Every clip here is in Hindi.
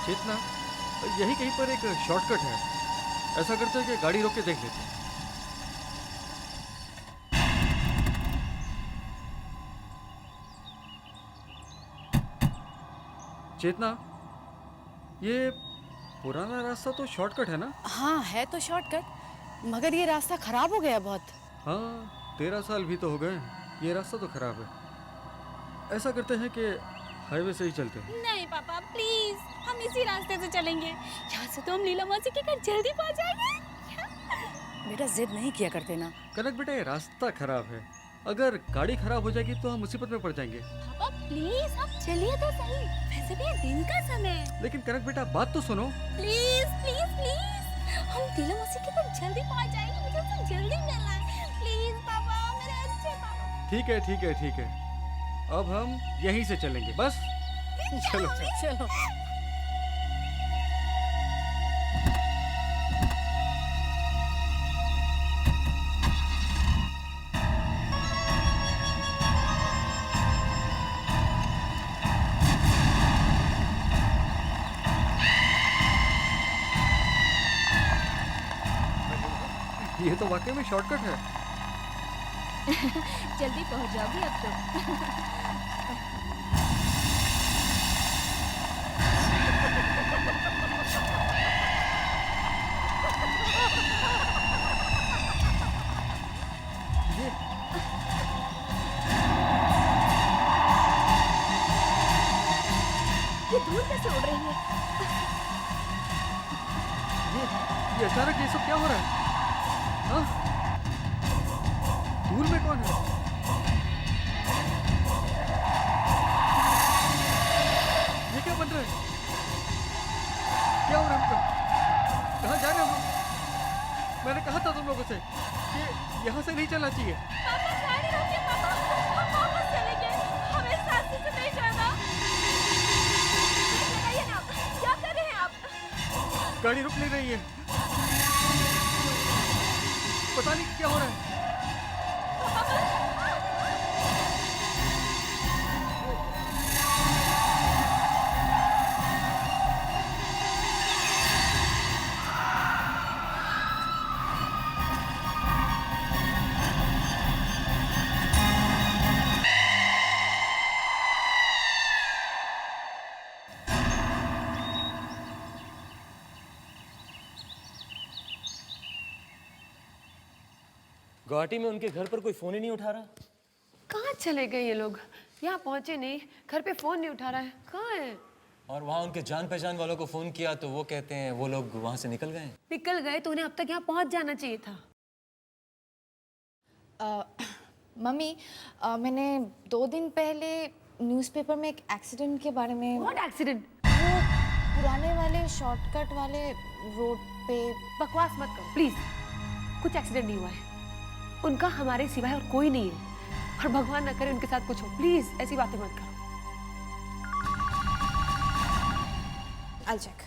चेतना, यही कहीं पर एक शॉर्टकट है। ऐसा करते हैं कि गाड़ी रोक के देख लेते हैं। चेतना, ये पुराना रास्ता तो शॉर्टकट है ना? हाँ है तो शॉर्टकट, मगर ये रास्ता खराब हो गया बहुत। हाँ, 13 साल भी तो हो गए। ये रास्ता तो खराब है। ऐसा करते हैं कि हाईवे से ही चलते हैं। नहीं पापा प्लीज, हम इसी रास्ते से चलेंगे। यहाँ से तो हम लीला मौसी के घर जल्दी पहुँच जाएंगे। बेटा जिद नहीं किया करते ना। कनक बेटा, ये रास्ता खराब है। अगर गाड़ी खराब हो जाएगी तो हम मुसीबत में पड़ जाएंगे। पापा प्लीज आप चलिए तो सही, वैसे भी ये दिन का समय है। लेकिन कनक बेटा, बात तो सुनो। प्लीज प्लीज प्लीज, हम लीला मौसी के घर जल्दी पहुँच जाएंगे, मुझे उनसे जल्दी मिलना है। प्लीज पापा, मेरे अच्छे पापा। ठीक है ठीक है ठीक है, अब हम यहीं से चलेंगे बस। चलो चलो। ये तो वाकई में शॉर्टकट है। जल्दी पहुँच जाओगी अब तो। ये ये धूल कैसे उड़ रही है? ये अचानक ये सब क्या हो रहा है? हाँ? धूल में कौन है? ये क्या बन रहा है? क्या हो रहा है हमको? कहाँ जा रहे हैं हम लोग? मैंने कहा था तुम लोगों से कि यहाँ से नहीं चलना चाहिए। पापा गाड़ी रोकिए पापा, हम वापस चलेंगे, हमें इस रास्ते से नहीं जाना। लगाइए ना, क्या कर रहे हैं आप? गाड़ी रुक नहीं रही है। पता नहीं क्या हो रहा है। गुवाहाटी में उनके घर पर कोई फोन ही नहीं उठा रहा। कहाँ चले गए ये लोग? यहाँ पहुंचे नहीं, घर पे फोन नहीं उठा रहा है, कहाँ है? और वहाँ उनके जान पहचान वालों को फोन किया तो वो कहते हैं वो लोग वहाँ से निकल गए। निकल गए तो उन्हें अब तक यहाँ पहुंच जाना चाहिए था। मम्मी, मैंने 2 दिन पहले न्यूज़पेपर में एक एक्सीडेंट के बारे में। What accident? वो पुराने वाले शॉर्टकट वाले रोड पे। बकवास मत करो प्लीज, कुछ एक्सीडेंट नहीं हुआ है। उनका हमारे सिवाय और कोई नहीं है, और भगवान न करे उनके साथ कुछ हो। प्लीज ऐसी बातें मत करो। I'll check.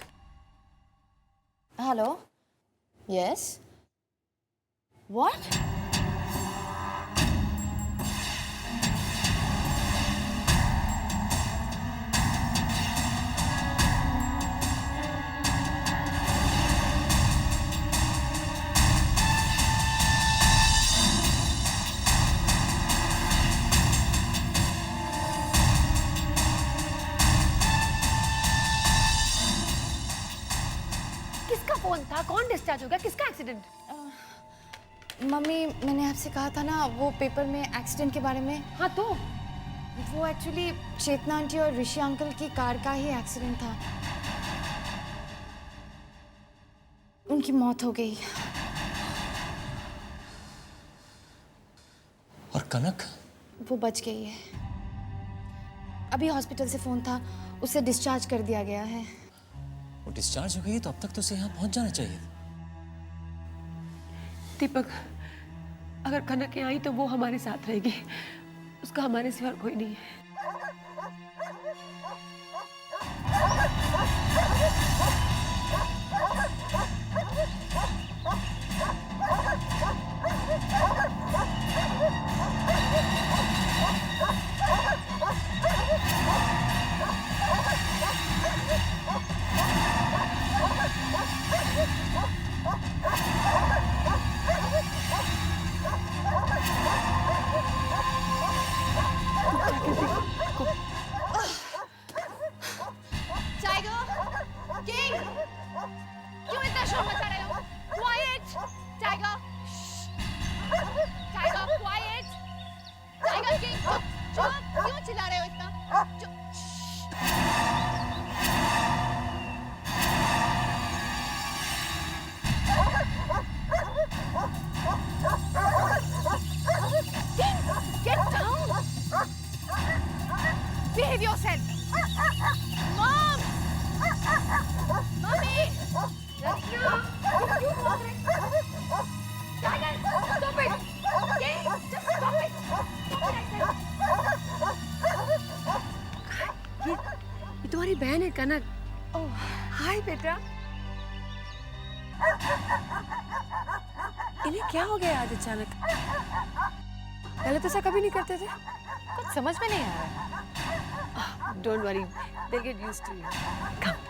Hello? Yes? What? किसका फोन था? कौन डिस्चार्ज हो गया? किसका एक्सीडेंट? मम्मी, मैंने आपसे कहा था ना वो पेपर में एक्सीडेंट के बारे में। हाँ तो वो एक्चुअली चेतना आंटी और ऋषि अंकल की कार का ही एक्सीडेंट था। उनकी मौत हो गई। और कनक? वो बच गई है। अभी हॉस्पिटल से फोन था, उसे डिस्चार्ज कर दिया गया है। वो डिस्चार्ज हो गई तो अब तक तो उसे यहाँ पहुँच जाना चाहिए। दीपक, अगर कनक यहाँ आई तो वो हमारे साथ रहेगी, उसका हमारे सिवा कोई नहीं है। Behave yourself. Mom! Mommy! Rachna! You walk right. Tiger! Stop it! Okay? Just stop it! Stop it, I said. ये तुम्हारी बहन है कनक। Oh, हाय बेटा। इन्हें क्या हो गया आज अचानक? पहले तो ऐसा कभी नहीं करते थे। कुछ समझ में नहीं आ रहा है। Don't worry, they'll get used to you. Come.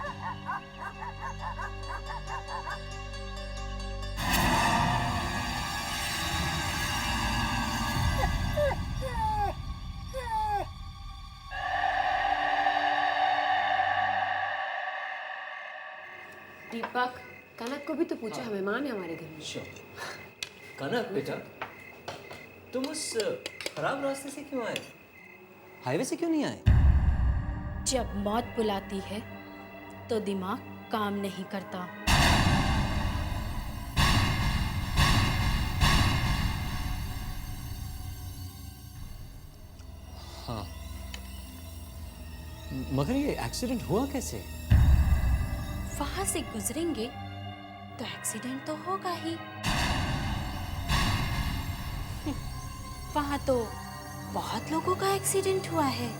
दीपक, कनक को भी तो पूछो, मेहमान है हमारे घर में। कनक बेटा, तुम उस खराब रास्ते से क्यों आए? हाईवे से क्यों नहीं आए? जब मौत बुलाती है तो दिमाग काम नहीं करता। हाँ, मगर ये एक्सीडेंट हुआ कैसे? वहां से गुजरेंगे तो एक्सीडेंट तो होगा ही। वहां तो बहुत लोगों का एक्सीडेंट हुआ है।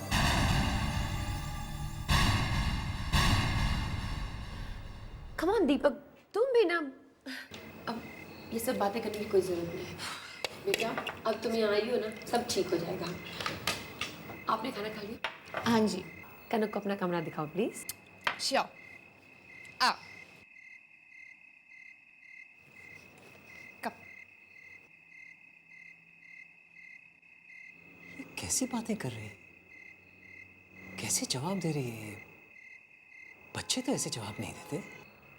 Come on दीपक, तुम भी ना। अब ये सब बातें करने की कोई जरूरत नहीं है। बेटा, अब तुम यहाँ आई हो ना, सब ठीक हो जाएगा। आपने खाना खा लिया? हाँ जी। कनक को अपना कमरा दिखाओ प्लीज। Sure. आओ। कब? ये कैसी बातें कर रही है? कैसे जवाब दे रही है? बच्चे तो ऐसे जवाब नहीं देते।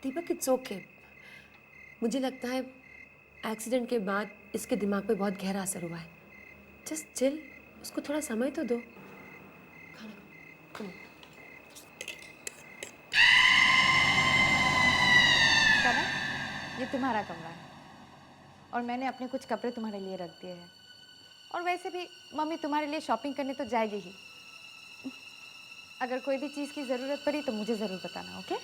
दीपक, इट्स ओके। मुझे लगता है एक्सीडेंट के बाद इसके दिमाग पे बहुत गहरा असर हुआ है। जस्ट चिल, उसको थोड़ा समय तो दो। खाना खाओ। कनक, ये तुम्हारा कमरा है और मैंने अपने कुछ कपड़े तुम्हारे लिए रख दिए हैं। और वैसे भी मम्मी तुम्हारे लिए शॉपिंग करने तो जाएगी ही। अगर कोई भी चीज़ की ज़रूरत पड़ी तो मुझे ज़रूर बताना, ओके?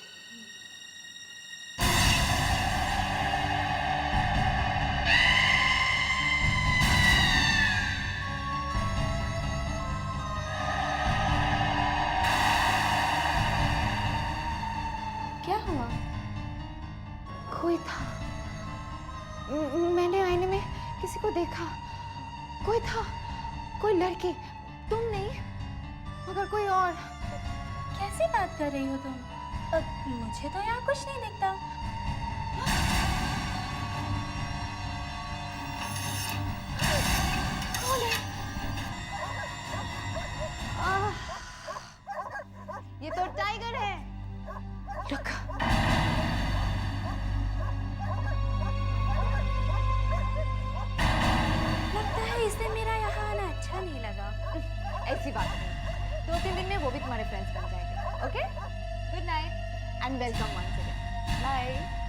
क्या हुआ? कोई था। मैंने आईने में किसी को देखा। कोई था, कोई लड़की। तुम नहीं, मगर कोई और। कैसी बात कर रही हो तुम? मुझे तो यहाँ कुछ नहीं दिखता। कौन है? ये तो टाइगर है। Look. लगता है इसे मेरा यहाँ आना अच्छा नहीं लगा। ऐसी बात नहीं। 2-3 दिन में वो भी तुम्हारे फ्रेंड्स बन जाएंगे, okay? Good night and welcome once again. Bye.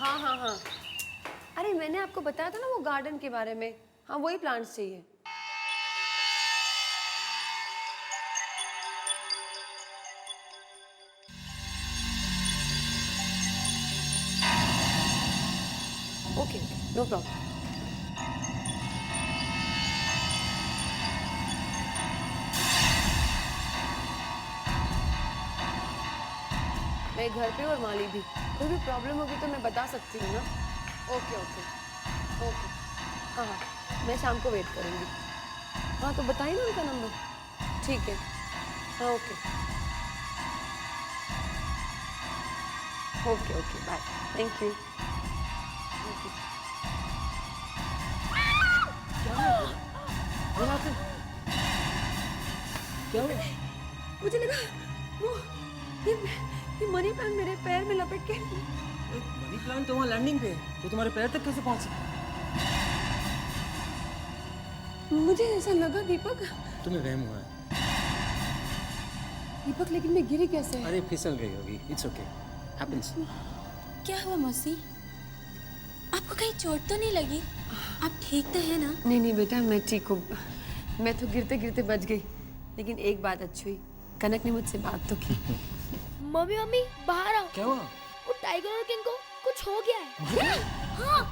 हाँ, अरे मैंने आपको बताया था ना वो गार्डन के बारे में। हाँ, वही प्लांट्स चाहिए। Okay, no problem. मैं घर पे और माली भी। कोई भी प्रॉब्लम होगी तो मैं बता सकती हूँ ना। Okay okay okay. हाँ हाँ, मैं शाम को वेट करूँगी। हाँ, तो बताइए ना उनका नंबर। ठीक है, हाँ okay okay okay, bye, thank you. क्या हुआ? मुझे लगा वो ये मनी प्लांट मेरे पैर में लपेट के। मनी प्लांट तो वहाँ लैंडिंग पे है, वो तुम्हारे पैर तक कैसे पहुँच सकता? मुझे ऐसा लगा दीपक। तुम्हें वहम हुआ है। दीपक लेकिन मैं गिरी कैसे? अरे फिसल गई होगी, इट्स ओके, हैपेंस। क्या हुआ मौसी? आपको कहीं चोट तो नहीं लगी? आप ठीक तो है ना? नहीं नहीं बेटा, मैं ठीक हूँ। मैं तो गिरते गिरते बच गई, लेकिन एक बात अच्छी हुई, कनक ने मुझसे बात तो की। मम्मी मम्मी बाहर आओ। क्या हुआ? वो टाइगर और किंग को कुछ हो गया है। हाँ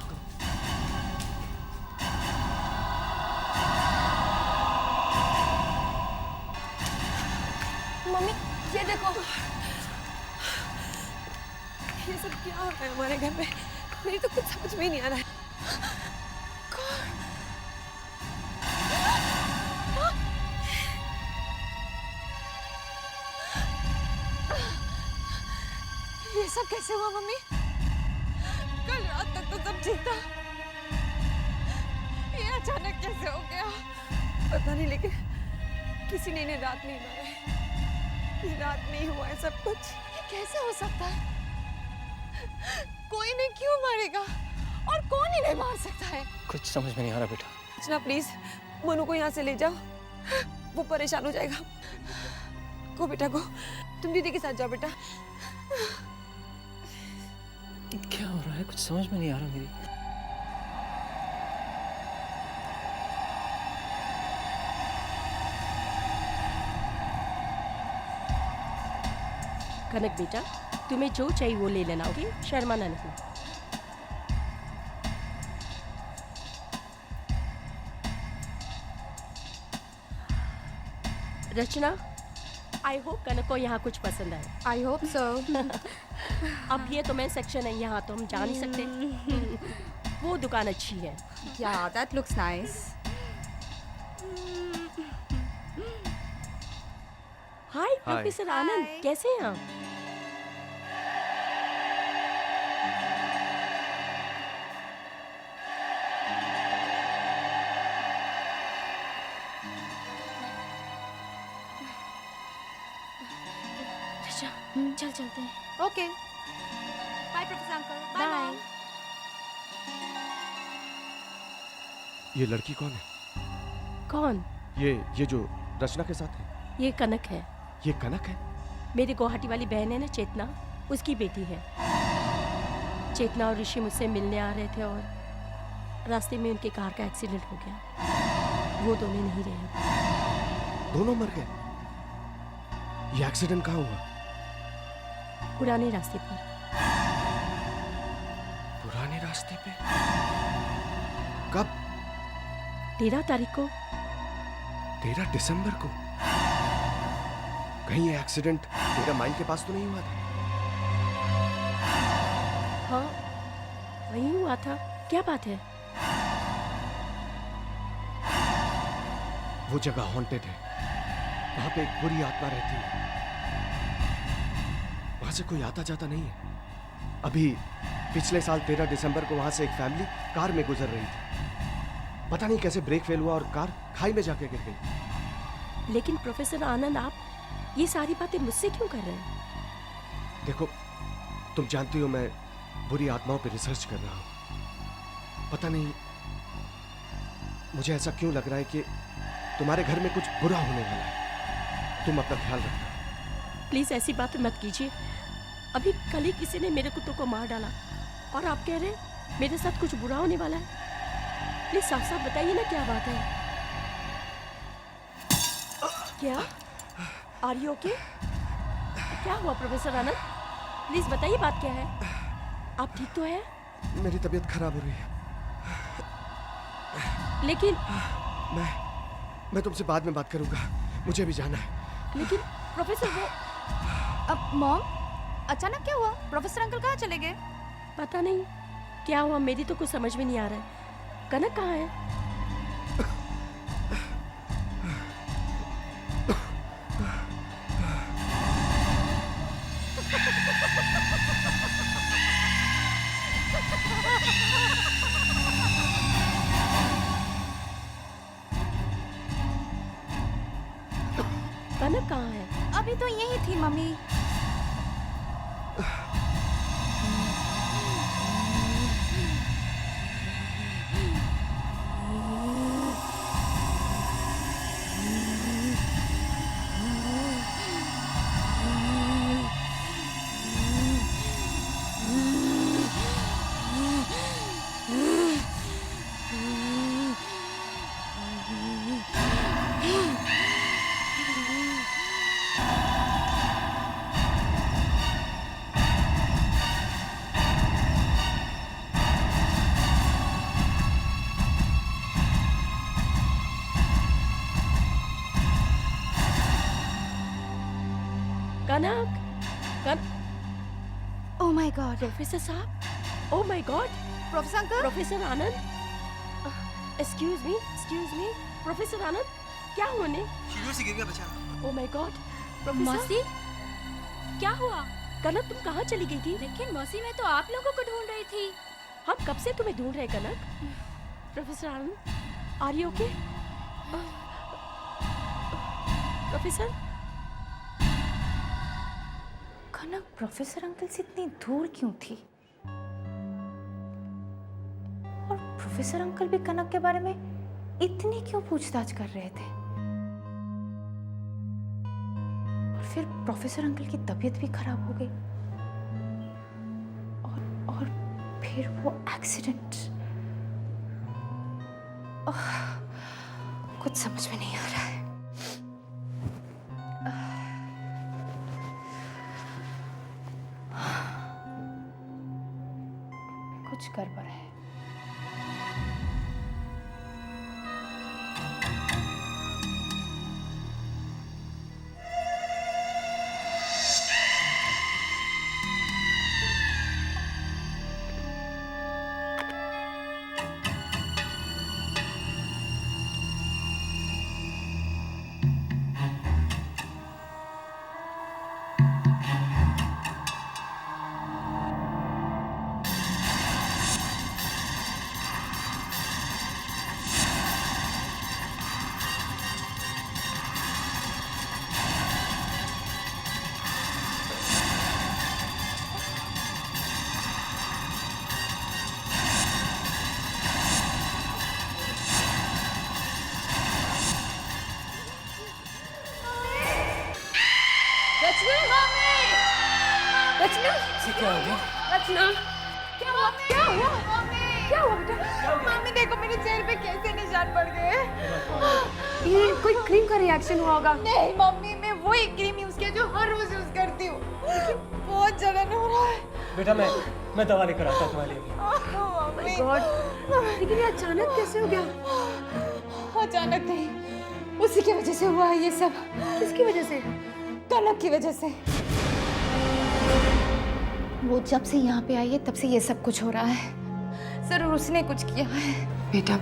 मम्मी ये देखो, ये सब क्या हो रहा है हमारे घर में? मेरी तो कुछ समझ में ही नहीं आ रहा है। ये सब कैसे हुआ मम्मी? कल रात तक तो सब ठीक था, ये अचानक कैसे हो गया पता नहीं, लेकिन किसी ने इन्हें रात नहीं मारा है। ये रात में ही हुआ है सब कुछ। ये कैसे हो सकता है? कोई इन्हें क्यों मारेगा और कौन इन्हें मार सकता है? कुछ समझ में नहीं आ रहा बेटा। अर्चना प्लीज मनु को यहाँ से ले जाओ, वो परेशान हो जाएगा। को बेटा को, तुम दीदी के साथ जाओ बेटा। क्या हो रहा है? कुछ समझ में नहीं आ रहा मेरी। कनक बेटा, तुम्हें जो चाहिए वो ले लेना, ओके? शर्माना नहीं। रचना, आई होप कनक को यहाँ कुछ पसंद आए। I hope so. अब ये तो मैं सेक्शन है, यहाँ तो हम जा नहीं सकते। वो दुकान अच्छी है। या that looks nice. Hi professor Anand, कैसे हैं आप? चल चलते हैं। Okay bye professor uncle. Bye bye. ये लड़की कौन है? कौन? ये जो रचना के साथ है, ये कनक है। ये कनक है? मेरी गुवाहाटी वाली बहन है ना चेतना, उसकी बेटी है। चेतना और ऋषि मुझसे मिलने आ रहे थे और रास्ते में उनकी कार का एक्सीडेंट हो गया। वो दोनों नहीं रहे। दोनों मर गए? ये एक्सीडेंट कहाँ हुआ? पुराने रास्ते पर। पुराने रास्ते पे? कब? 13 तारीख को। 13 दिसंबर को? कहीं ये एक्सीडेंट तेरा माइन के पास तो नहीं हुआ था? हाँ वही हुआ था। क्या बात है? वो जगह हॉन्टेड है, वहां पे एक बुरी आत्मा रहती है। वहां से कोई आता जाता नहीं है। अभी पिछले साल 13 दिसंबर को वहां से एक फैमिली कार में गुजर रही थी। पता नहीं कैसे ब्रेक फेल हुआ और कार खाई में जाके गिर गई। लेकिन प्रोफेसर आनंद, आप ये सारी बातें मुझसे क्यों कर रहे हैं? देखो, तुम जानती हो मैं बुरी आत्माओं पे रिसर्च कर रहा हूं। पता नहीं मुझे ऐसा क्यों लग रहा है कि तुम्हारे घर में कुछ बुरा होने वाला है। तुम अपना ख्याल रखना। प्लीज ऐसी बात मत कीजिए। अभी कल ही किसी ने मेरे कुत्तों को मार डाला और आप कह रहे हैं मेरे साथ कुछ बुरा होने वाला है। प्लीज साफ साफ बताइए ना क्या बात है। क्या? Are you okay? क्या हुआ प्रोफेसर आनंद? प्लीज बताइए बात क्या है। आप ठीक तो है? मेरी तबीयत खराब हो रही है। लेकिन मैं तुमसे बाद में बात करूंगा, मुझे भी जाना है। लेकिन प्रोफेसर वो अब मॉम, अचानक क्या हुआ? प्रोफेसर अंकल कहाँ चले गए? पता नहीं क्या हुआ, मेरी तो कुछ समझ में नहीं आ रहा है। कनक कहाँ है? अभी तो यही थी mummy. Kanak, oh my God, professor साहब, oh my God, professor uncle. Professor Anand, excuse me, professor Anand, क्या हुआ ने? सीढ़ियों से गिर गया बेचारा। Oh my God, professor. मौसी, क्या हुआ? कनक तुम कहाँ चली गई थी? लेकिन मौसी, मैं तो आप लोगों को ढूंढ रही थी। हम कब से तुम्हें ढूंढ रहे Kanak. Professor Anand, are you okay? Professor Kanak professor uncle से इतनी दूर क्यों थी? और प्रोफेसर अंकल भी कनक के बारे में इतनी क्यों पूछताछ कर रहे थे? और फिर प्रोफेसर अंकल की तबीयत भी खराब हो गई और फिर वो एक्सीडेंट। कुछ समझ में नहीं आ रहा है। कुछ गड़बड़ है। क्या हो गया? रचना, क्या हुआ? क्या हुआ? क्या हुआ बेटा? मम्मी देखो मेरे चेहरे पे कैसे निशान पड़ गए। ये कोई क्रीम का रिएक्शन हुआ होगा। नहीं मम्मी, मैं वही क्रीम यूज किया जो हर रोज यूज करती हूँ। बहुत जलन हो रहा है। बेटा मैं दवा लेकर आता हूँ तुम्हारे लिए। मम्मी, गॉड, लेकिन ये अचानक कैसे हो गया? अचानक नहीं, उसी की वजह से हुआ है ये सब। किसकी वजह से? कनक की वजह से। वो जब से यहाँ पे आई है तब से ये सब कुछ हो रहा है। जरूर उसने कुछ किया है। बेटा,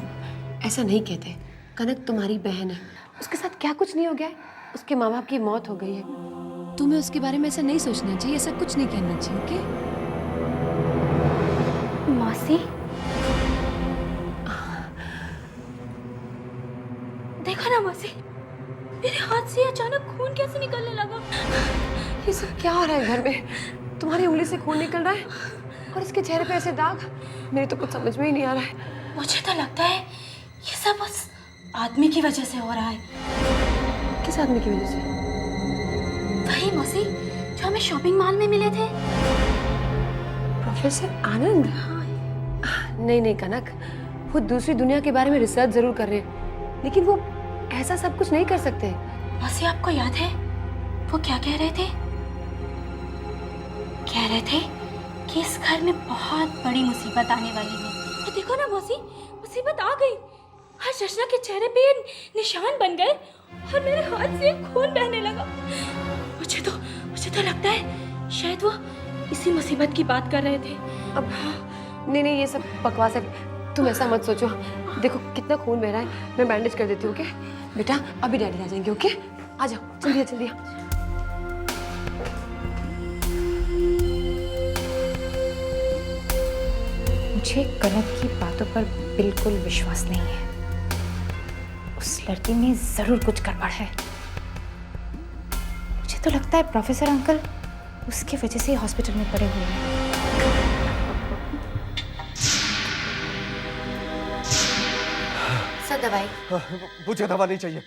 ऐसा नहीं कहते। कनक तुम्हारी बहन है, उसके साथ क्या कुछ नहीं हो गया है। उसके माँ बाप की मौत हो गई है। तुम्हें उसके बारे में ऐसा नहीं सोचना चाहिए, ऐसा कुछ नहीं कहना चाहिए, ओके? मौसी, देखा ना मौसी, मेरे हाथ से अचानक खून कैसे निकलने लगा। ये सब क्या हो रहा है घर में? तुम्हारी उंगली से खून निकल रहा है और इसके चेहरे पे ऐसे दाग। मेरे तो कुछ समझ में ही नहीं आ रहा है। मुझे तो लगता है ये सब बस आदमी की वजह से हो रहा है। किस आदमी की वजह से? वही मौसी जो हमें शॉपिंग मॉल में मिले थे। प्रोफेसर आनंद? नहीं नहीं कनक, वो दूसरी दुनिया के बारे में रिसर्च जरूर कर रहे हैं, लेकिन वो ऐसा सब कुछ नहीं कर सकते। मौसी, आपको याद है वो क्या कह रहे थे? कह रहे थे कि इस घर में बहुत बड़ी मुसीबत आने वाली है। और देखो ना मौसी, मुसीबत आ गई। आज रचना के चेहरे पे ये निशान बन गए और मेरे हाथ से खून बहने लगा। मुझे तो लगता है शायद वो इसी मुसीबत की बात कर रहे थे। अब नहीं नहीं, ये सब बकवास है। तुम ऐसा मत सोचो। देखो कितना खून बह रहा है, मैं बैंडेज कर देती हूँ, ओके? बेटा अभी डैडी आ जाएंगे, ओके? आ जाओ, जल्दी जल्दी। मुझे कनक की बातों पर बिल्कुल विश्वास नहीं है। उस लड़की में जरूर कुछ गड़बड़ है। मुझे मुझे तो लगता है प्रोफेसर अंकल उसके वजह से हॉस्पिटल में पड़े हुए हैं। सर दवाई। मुझे दवा नहीं चाहिए,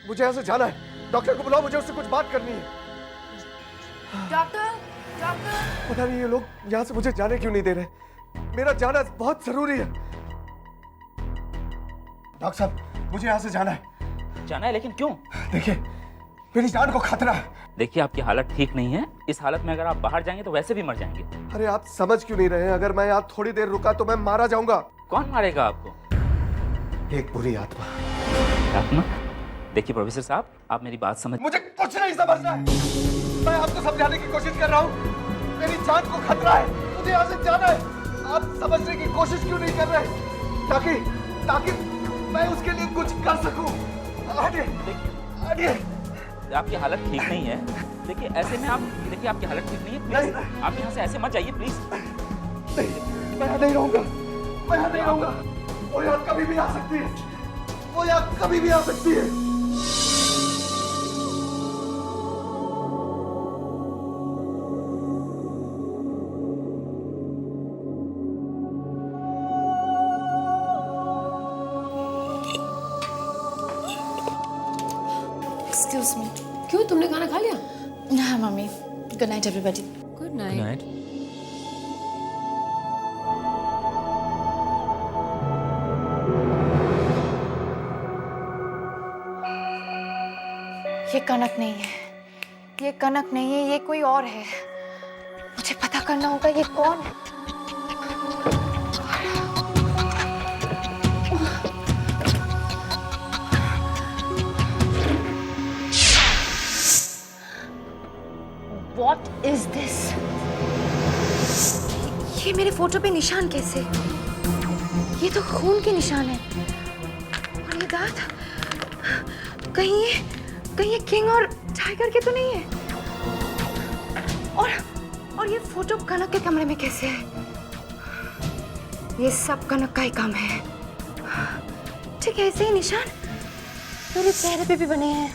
मुझे यहाँ से जाना है। डॉक्टर को बुलाओ, मुझे उससे कुछ बात करनी है। Doctor, doctor. पता नहीं ये लोग यहाँ से मुझे जाने क्यों नहीं दे रहे। मेरा जाना बहुत जरूरी है। डॉक्टर साहब, मुझे यहाँ से जाना है। जाना है, लेकिन क्यों? देखिए, मेरी जान को खतरा है। देखिए, आपकी हालत ठीक नहीं है। इस हालत में अगर आप बाहर जाएंगे तो वैसे भी मर जाएंगे। अरे आप समझ क्यों नहीं रहे हैं? अगर मैं यहाँ थोड़ी देर रुका तो मैं मारा जाऊंगा। कौन मारेगा आपको? एक बुरी आत्मा। आत्मा? देखिए प्रोफेसर साहब, आप मेरी बात समझ। मुझे कुछ नहीं समझना है। मैं आपको समझाने की कोशिश कर रहा हूँ। मेरी जान को खतरा है, मुझे यहाँ से जाना है। आप समझने की कोशिश क्यों नहीं कर रहे? ताकि मैं उसके लिए कुछ कर सकूं। हटिए। आपकी हालत ठीक नहीं है। देखिए, ऐसे में आप देखिए, आपकी हालत ठीक नहीं है। प्लीज आप यहाँ से ऐसे मत जाइए, प्लीज। मैं यहाँ नहीं रहूंगा। वो यहाँ कभी भी आ सकती है। Excuse me. क्यों, तुमने खाना खा लिया? हाँ mummy. Good night everybody. Good night. ये कनक नहीं है, ये कोई और है। मुझे पता करना होगा ये कौन है। What is this? ये मेरे फोटो पे निशान कैसे? ये तो खून के निशान है। और ये दांत कहीं ये किंग और टाइगर के तो नहीं है। और ये फोटो कनक के कमरे में कैसे है? ये सब कनक का ही काम है। ठीक है, ऐसे ही निशान मेरे चेहरे पे भी बने हैं।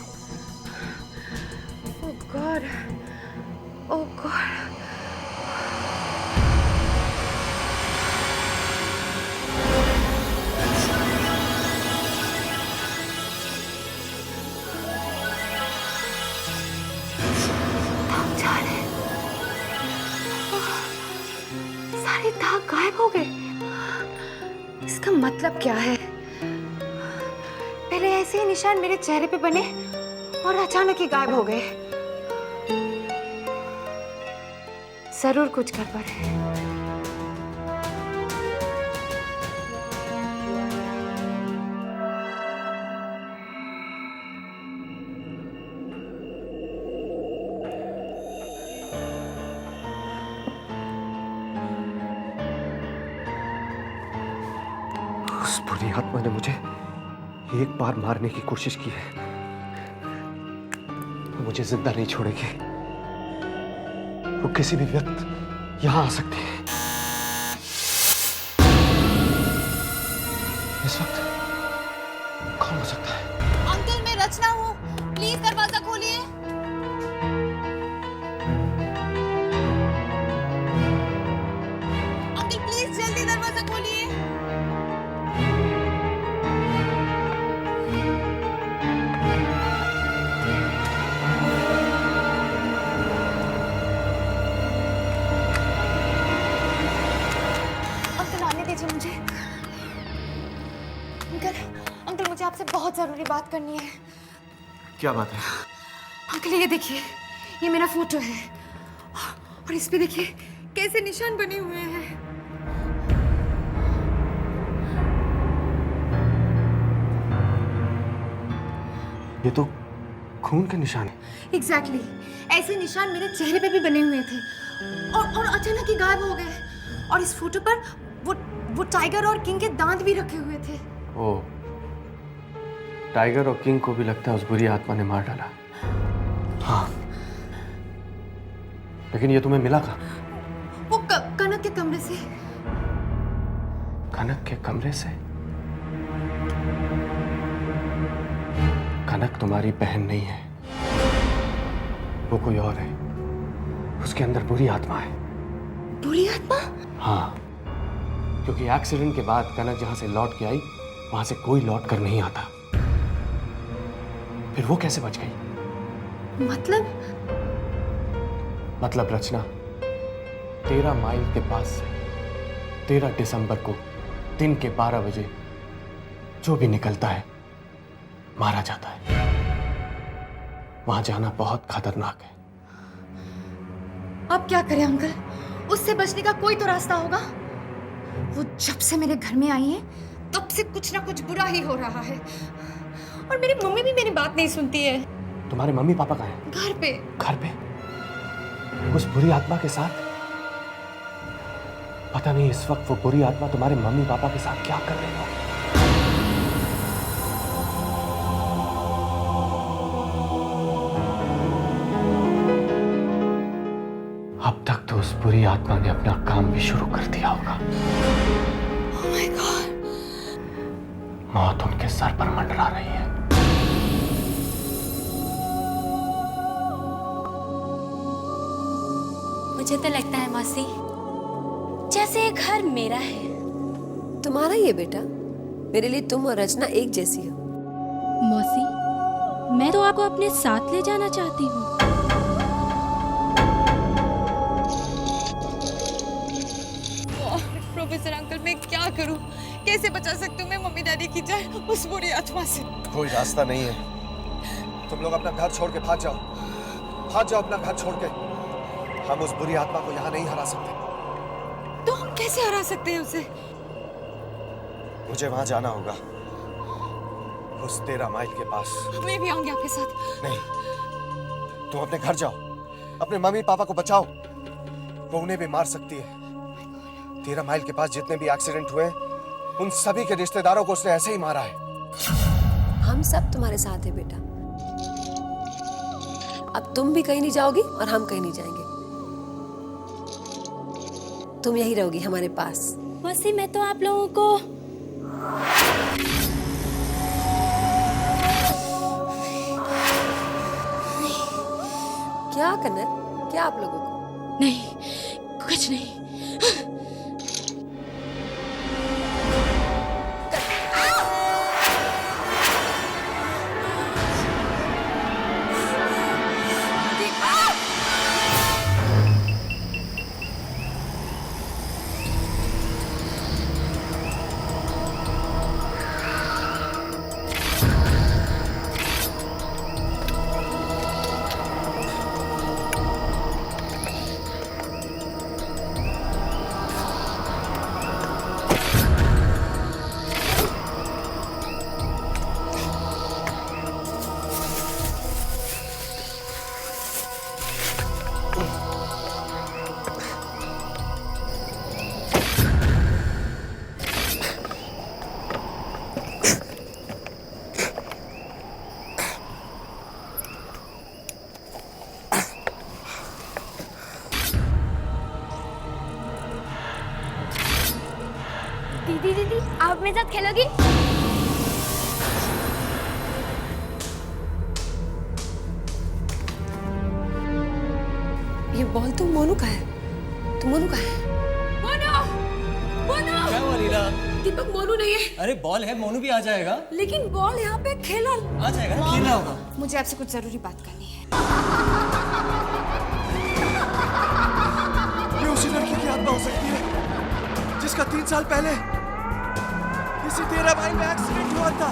ओह गॉड, ओह गॉड। सारे दाग गायब हो गए। इसका मतलब क्या है? पहले ऐसे ही निशान मेरे चेहरे पे बने और अचानक ही गायब हो गए। जरूर कुछ गड़बड़ है। उस बुरी आत्मा ने मुझे एक बार मारने की कोशिश की है, वो मुझे जिंदा नहीं छोड़ेगी। वो किसी भी वक्त यहां आ सकती है। इस वक्त कौन हो सकता है? अंकल, मैं रचना हूँ, प्लीज दरवाजा खोलिए। अंकल प्लीज जल्दी दरवाजा खोलिए। मुझे अंकल मुझे आपसे बहुत जरूरी बात करनी है। क्या बात है? अंकल ये देखिए, ये मेरा फोटो है और इस पे देखिए कैसे निशान बने हुए हैं। ये तो खून के निशान है। एग्जैक्टली, ऐसे निशान मेरे चेहरे पे भी बने हुए थे और अचानक ही गायब हो गए। और इस फोटो पर वो टाइगर और किंग के दांत भी रखे हुए थे। ओ, टाइगर और किंग को भी लगता है उस बुरी आत्मा ने मार डाला। हाँ, लेकिन ये तुम्हें मिला कहाँ? वो कनक के कमरे से। कनक के कमरे से? कनक तुम्हारी बहन नहीं है, वो कोई और है। उसके अंदर बुरी आत्मा है। बुरी आत्मा? हाँ, क्योंकि एक्सीडेंट के बाद कनक जहां से लौट के आई वहां से कोई लौट कर नहीं आता। फिर वो कैसे बच गई? मतलब रचना, 13 माइल के पास से 13 दिसंबर को दिन के 12 बजे जो भी निकलता है मारा जाता है। वहां जाना बहुत खतरनाक है। अब क्या करें अंकल? उससे बचने का कोई तो रास्ता होगा। वो जब से मेरे घर में आई है तब से कुछ ना कुछ बुरा ही हो रहा है। और मेरी मम्मी भी मेरी बात नहीं सुनती है। तुम्हारे मम्मी पापा कहाँ हैं? घर पे। घर पे? उस बुरी आत्मा के साथ? पता नहीं इस वक्त वो बुरी आत्मा तुम्हारे मम्मी पापा के साथ क्या कर रही हो। अब तक तो उस बुरी आत्मा ने अपना काम भी शुरू कर दिया होगा। Oh my God! मौत उनके सर पर मंडरा रही है। मुझे तो लगता है मौसी जैसे ये घर मेरा है। तुम्हारा ही है बेटा। मेरे लिए तुम और रचना एक जैसी हो। मौसी, मैं तो आपको अपने साथ ले जाना चाहती हूँ। प्रोफेसर अंकल, मैं क्या करूं? कैसे बचा सकती हूँ मैं मम्मी डैडी की जान उस बुरी आत्मा से? कोई रास्ता नहीं है। तुम लोग अपना घर छोड़ के भाग जाओ। भाग जाओ अपना घर छोड़ के। हम उस बुरी आत्मा को यहाँ नहीं हरा सकते। तो हम कैसे हरा सकते हैं उसे? मुझे वहां जाना होगा, उस 13 माइल के पास। मैं भी आऊंगी आपके साथ। नहीं, तुम अपने घर जाओ, अपने मम्मी पापा को बचाओ। वो उन्हें भी मार सकती है। 13 माइल के पास जितने भी एक्सीडेंट हुए उन सभी के रिश्तेदारों को उसने ऐसे ही मारा है। हम सब तुम्हारे साथ हैं बेटा। अब तुम भी कहीं नहीं जाओगी और हम कहीं नहीं जाएंगे। तुम यही रहोगी हमारे पास। मौसी, मैं तो आप लोगों को क्या करना है? क्या आप लोगों को? नहीं, कुछ नहीं। दीदी, आप मेरे साथ खेलोगी? ये बॉल तो मोनू का है। तो मोनू का है। मोनू! क्या हुआ लीला? दीपक, मोनू नहीं है। अरे बॉल है, मोनू भी आ जाएगा। लेकिन बॉल यहाँ पे खेला। आ जाएगा ना, खेलना होगा। मुझे आपसे कुछ जरूरी बात करनी है। ये उसी लड़की की आत्मा हो सकती है जिसका 3 साल पहले इसी 13 माइल में एक्सीडेंट हुआ था।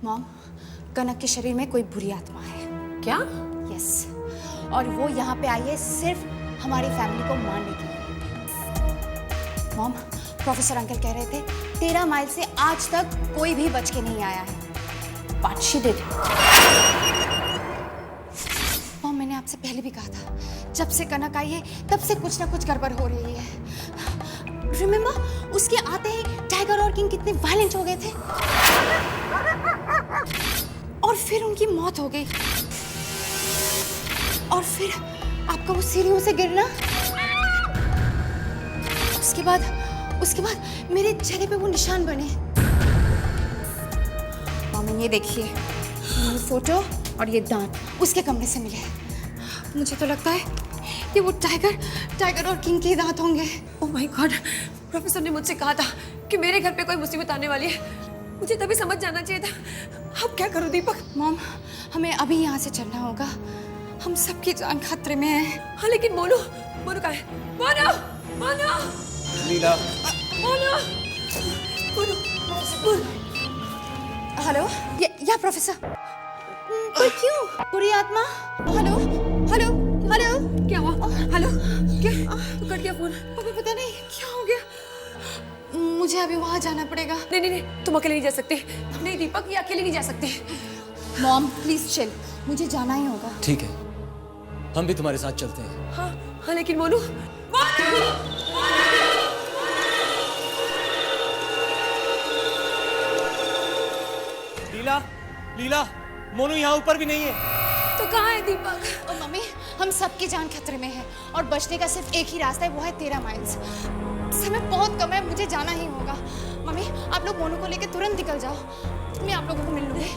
मॉम, कनक के शरीर में कोई बुरी आत्मा है। क्या? यस, और वो यहाँ पे आई है सिर्फ हमारी फैमिली को मारने के लिए। मॉम, प्रोफेसर अंकल कह रहे थे 13 माइल से आज तक कोई भी बच के नहीं आया है। But she did. मॉम, मैंने आपसे पहले भी कहा था, जब से कनक आई है तब से कुछ ना कुछ गड़बड़ हो रही है। रिमेम्बर, उसके आते ही टाइगर और किंग कितने वायलेंट हो गए थे और फिर उनकी मौत हो गई। और फिर आपका वो सीढ़ियों से गिरना, उसके बाद मेरे चेहरे पे वो निशान बने। मामा, ये देखिए, ये फोटो और ये दांत उसके कमरे से मिले। मुझे तो लगता है कि वो टाइगर और किंग के दांत होंगे। ओह माय गॉड, प्रोफेसर ने मुझसे कहा था कि मेरे घर पे कोई मुसीबत आने वाली है। मुझे तभी समझ जाना चाहिए था। अब क्या करूं दीपक? मॉम, हमें अभी यहाँ से चलना होगा। हम सबकी जान खतरे में है। हाँ, लेकिन मोनू कहाँ है? मोनू! लीला, मोनू! हेलो, या प्रोफेसर? पर क्यों? बुरी आत्मा? हेलो? क्या हुआ? हेलो? क्या? तो कट गया फोन। अभी पता नहीं क्या हो गया। मुझे अभी वहाँ जाना पड़ेगा। नहीं, तुम अकेले नहीं जा सकते। नहीं दीपक, ये अकेले नहीं जा सकते। मॉम, प्लीज चिल, मुझे जाना ही होगा। ठीक है, हम भी तुम्हारे साथ चलते हैं। हाँ, लेकिन मोनू! लीला, मोनू यहाँ ऊपर भी नहीं है। तो कहाँ है दीपक? ओ मम्मी, हम सबकी जान खतरे में है और बचने का सिर्फ एक ही रास्ता है, वो है 13 माइल्स। समय बहुत कम है, मुझे जाना ही होगा। मम्मी, आप लोग मोनू को लेकर तुरंत निकल जाओ, मैं आप लोगों को मिल लूंगी।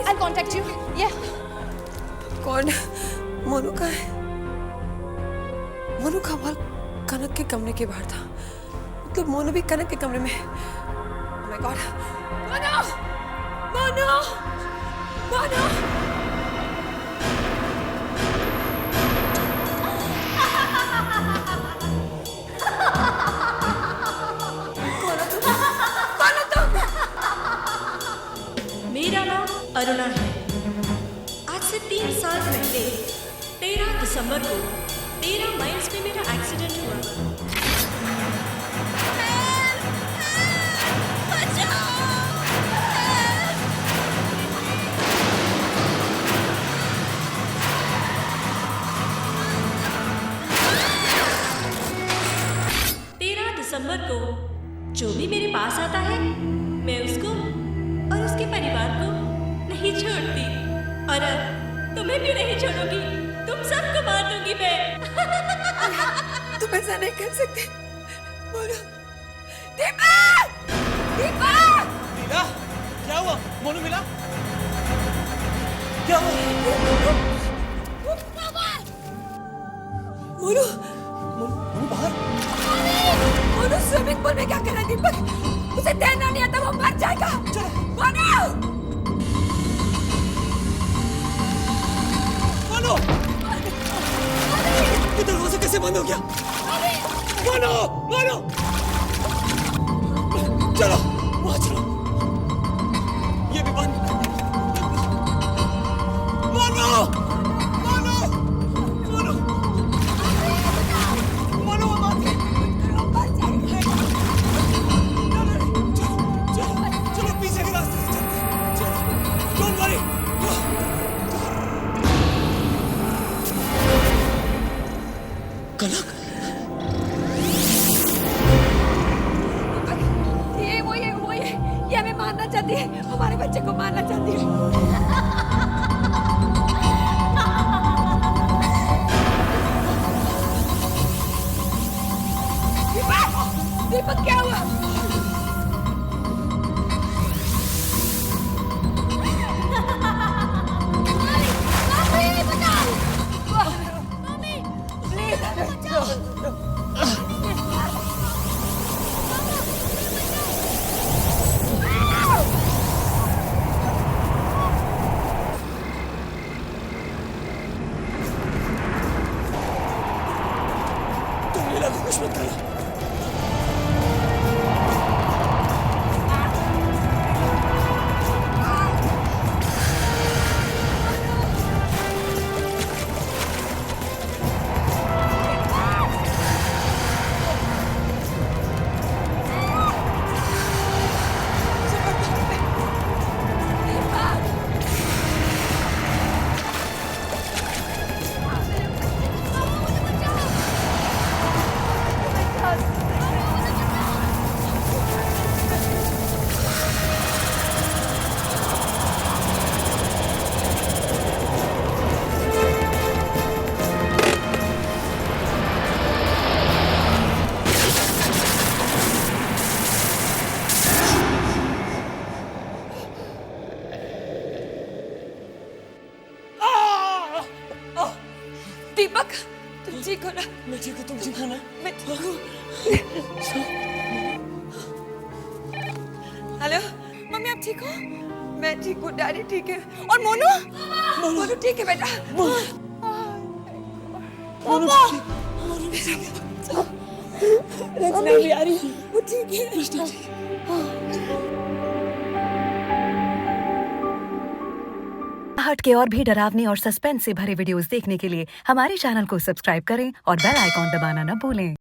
I'll contact you. Yeah. कौन? मोनू का है? मोनू का बाल कनक के कमरे के बाहर था। मतलब मोनू भी कनक के कमरे में है। Oh my God! मोनू! मेरा नाम अरुणा है। आज से 3 साल पहले 13 दिसंबर को 13 माइल्स में मेरा एक्सीडेंट हुआ। बचाओ! 13 दिसंबर को जो भी मेरे पास आता है, मैं उसको और उसके परिवार को नहीं छोड़ती। और अब तुम्हें भी नहीं छोड़ूंगी, तुम सबको मार दूंगी मैं। तुम ऐसा नहीं कर सकते। मोनू! दीपक! लीला, क्या हुआ? मोनू मिला? क्या हुआ? मोनू बाहर? मोनू स्विमिंग पूल में क्या कर रहा है दीपक? उसे तैरना नहीं आता, वो मर जाएगा। चलो मोनू! ये दरवाजा कैसे बंद हो गया? मोनू! चलो, वहाँ चलो। ये भी बंद। मोनू! चलो पीछे के रास्ते से चलते हैं। चलो, डोंट वरी। कनक! वो ये हमें मारना चाहती है, हमारे बच्चे को मारना चाहती है। दीपक, क्या हुआ? तुम लीला को कुछ मत करना। तुम ठीक हो ना? मैं ठीक हूँ, तुम ठीक हो ना? मैं ठीक हूँ। हेलो मम्मी, आप ठीक हो? मैं ठीक हूँ, डैडी ठीक है, और मोनू मोनू ठीक है बेटा। रचना भी आ रही है, वो ठीक है। हट के और भी डरावनी और सस्पेंस से भरे वीडियोस देखने के लिए हमारे चैनल को सब्सक्राइब करें और बेल आइकॉन दबाना न भूलें।